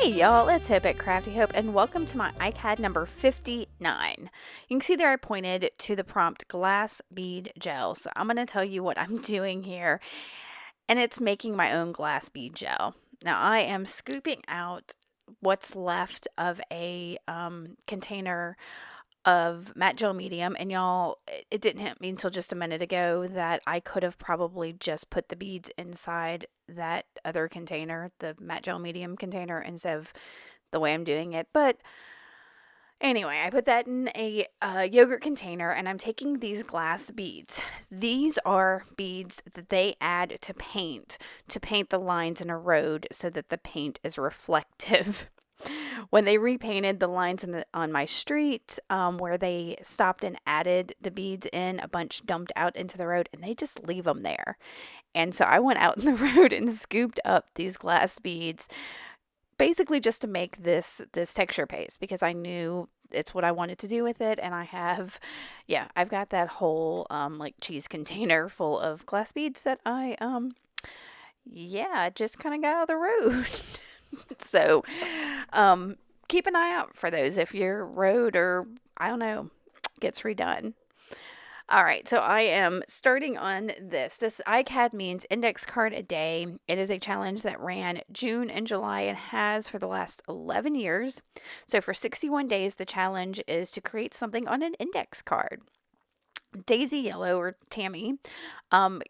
Hey y'all, it's Hope at Crafty Hope, and welcome to my ICAD number 59. You can see there I pointed to the prompt glass bead gel. So I'm going to tell you what I'm doing here, and it's making my own glass bead gel. Now I am scooping out what's left of a container of matte gel medium, and y'all, it didn't hit me until just a minute ago that I could have probably just put the beads inside that other container, the matte gel medium container, instead of the way I'm doing it. But anyway, I put that in a yogurt container, and I'm taking these glass beads. These are beads that they add to paint the lines in a road so that the paint is reflective. When they repainted the lines on my street, where they stopped and added the beads in, a bunch dumped out into the road, and they just leave them there. And so I went out in the road and scooped up these glass beads, basically just to make this texture paste, because I knew it's what I wanted to do with it. And I've got that whole like cheese container full of glass beads that I just kind of got out of the road. So keep an eye out for those if your road, or I don't know, gets redone. All right, so I am starting on this. This ICAD means index card a day. It is a challenge that ran June and July and has for the last 11 years. So for 61 days, the challenge is to create something on an index card. Daisy Yellow, or Tammy,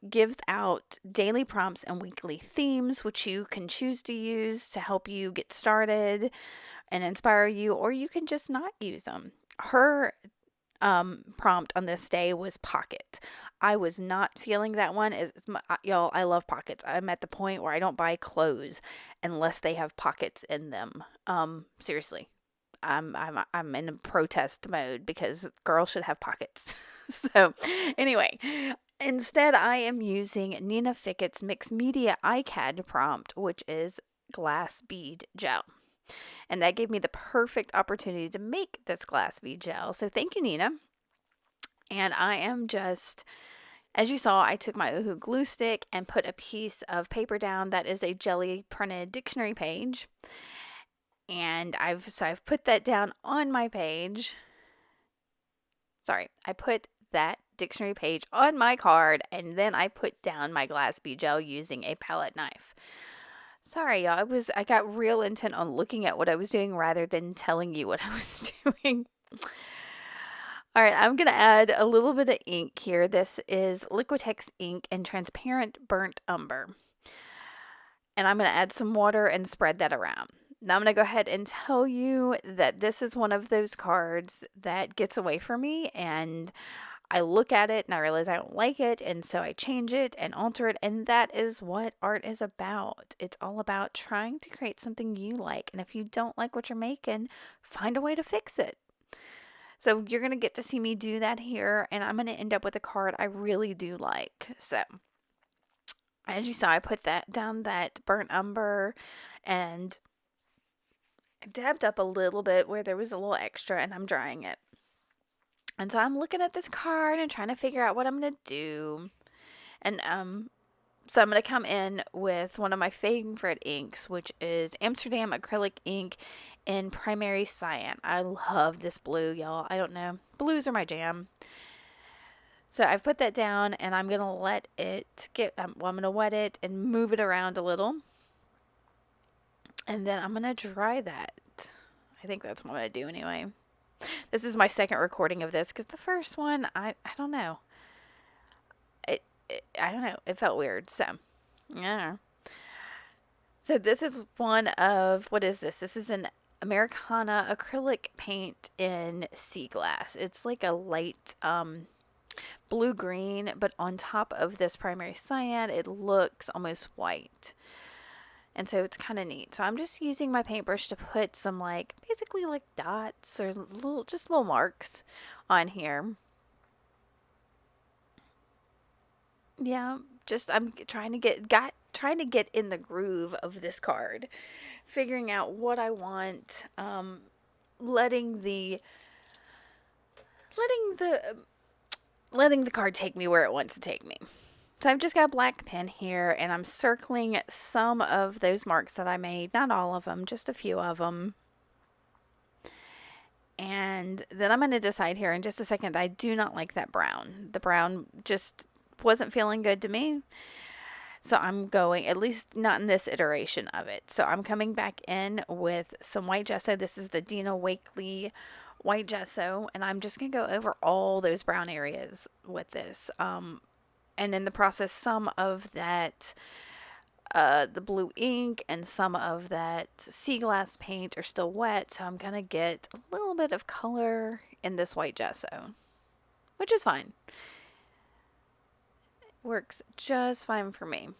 gives out daily prompts and weekly themes, which you can choose to use to help you get started and inspire you, or you can just not use them. Her prompt on this day was pocket. I was not feeling that one. Y'all, I love pockets. I'm at the point where I don't buy clothes unless they have pockets in them. Seriously. I'm in a protest mode because girls should have pockets. So anyway, instead I am using Nina Fickett's mixed media ICAD prompt, which is glass bead gel. And that gave me the perfect opportunity to make this glass bead gel. So thank you, Nina. And I am just, as you saw, I took my Oohoo glue stick and put a piece of paper down that is a jelly printed dictionary page. And I've put that down on my page. Sorry, I put that dictionary page on my card, and then I put down my glass bead gel using a palette knife. Sorry, y'all. I got real intent on looking at what I was doing rather than telling you what I was doing. All right, I'm going to add a little bit of ink here. This is Liquitex ink in transparent burnt umber. And I'm going to add some water and spread that around. Now I'm going to go ahead and tell you that this is one of those cards that gets away from me, and I look at it and I realize I don't like it, and so I change it and alter it, and that is what art is about. It's all about trying to create something you like, and if you don't like what you're making, find a way to fix it. So you're going to get to see me do that here, and I'm going to end up with a card I really do like. So as you saw, I put that down, that burnt umber, and I dabbed up a little bit where there was a little extra, and I'm drying it. And so I'm looking at this card and trying to figure out what I'm going to do. And so I'm going to come in with one of my favorite inks, which is Amsterdam acrylic ink in primary cyan. I love this blue, y'all. I don't know. Blues are my jam. So I've put that down, and I'm going to let it I'm going to wet it and move it around a little. And then I'm going to dry that. I think that's what I'm going to do anyway. This is my second recording of this because the first one, I don't know. I don't know. It felt weird. So, yeah. So this is one of, what is this? This is an Americana acrylic paint in sea glass. It's like a light blue-green, but on top of this primary cyan, it looks almost white. And so it's kind of neat. So I'm just using my paintbrush to put some basically dots or little marks on here. Yeah, just I'm trying to get in the groove of this card, figuring out what I want, letting the card take me where it wants to take me. So I've just got a black pen here, and I'm circling some of those marks that I made. Not all of them, just a few of them. And then I'm going to decide here in just a second that I do not like that brown. The brown just wasn't feeling good to me. So I'm going, at least not in this iteration of it. So I'm coming back in with some white gesso. This is the Dina Wakley white gesso. And I'm just going to go over all those brown areas with this. And in the process, some of that, the blue ink and some of that sea glass paint are still wet. So I'm going to get a little bit of color in this white gesso, which is fine. Works just fine for me.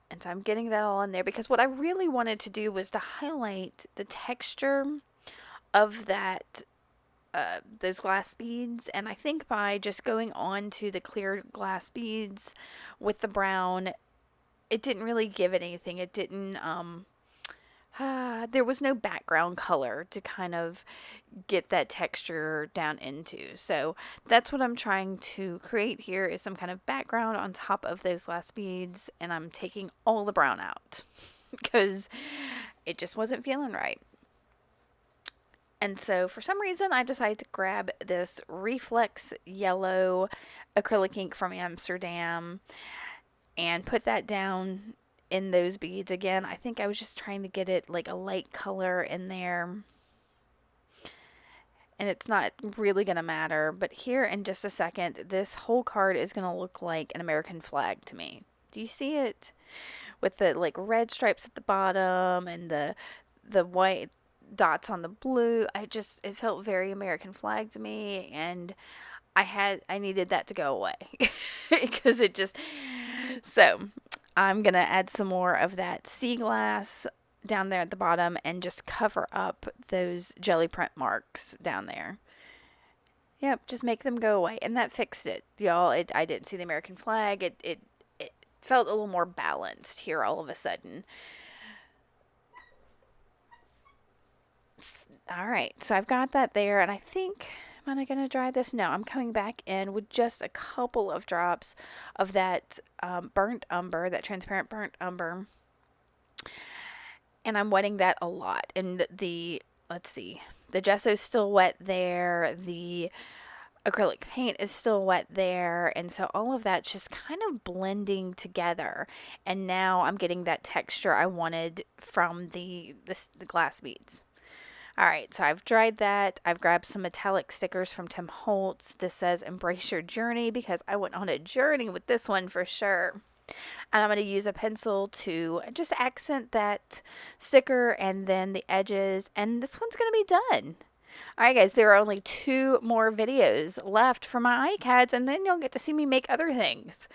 And so I'm getting that all in there because what I really wanted to do was to highlight the texture of that, those glass beads. And I think by just going on to the clear glass beads with the brown, it didn't really give it anything. It didn't, there was no background color to kind of get that texture down into. So that's what I'm trying to create here, is some kind of background on top of those glass beads, and I'm taking all the brown out because it just wasn't feeling right. And so for some reason I decided to grab this Reflex yellow acrylic ink from Amsterdam and put that down in those beads again. I think I was just trying to get it like a light color in there. And it's not really going to matter. But here in just a second, this whole card is going to look like an American flag to me. Do you see it? With the like red stripes at the bottom and the white dots on the blue. It felt very American flag to me, and I needed that to go away because it just, so I'm going to add some more of that sea glass down there at the bottom and just cover up those jelly print marks down there. Yep, just make them go away. And that fixed it, y'all. I didn't see the American flag. It felt a little more balanced here all of a sudden. All right, so I've got that there, and I think, am I going to dry this? No, I'm coming back in with just a couple of drops of that burnt umber, that transparent burnt umber. And I'm wetting that a lot. And let's see, the gesso's still wet there. The acrylic paint is still wet there. And so all of that's just kind of blending together. And now I'm getting that texture I wanted from the glass beads. All right, so I've dried that. I've grabbed some metallic stickers from Tim Holtz. This says embrace your journey because I went on a journey with this one for sure. And I'm going to use a pencil to just accent that sticker and then the edges. And this one's going to be done. All right, guys, there are only 2 more videos left for my ICADs, and then you'll get to see me make other things.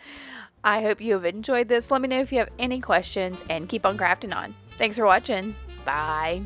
I hope you have enjoyed this. Let me know if you have any questions, and keep on crafting on. Thanks for watching. Bye.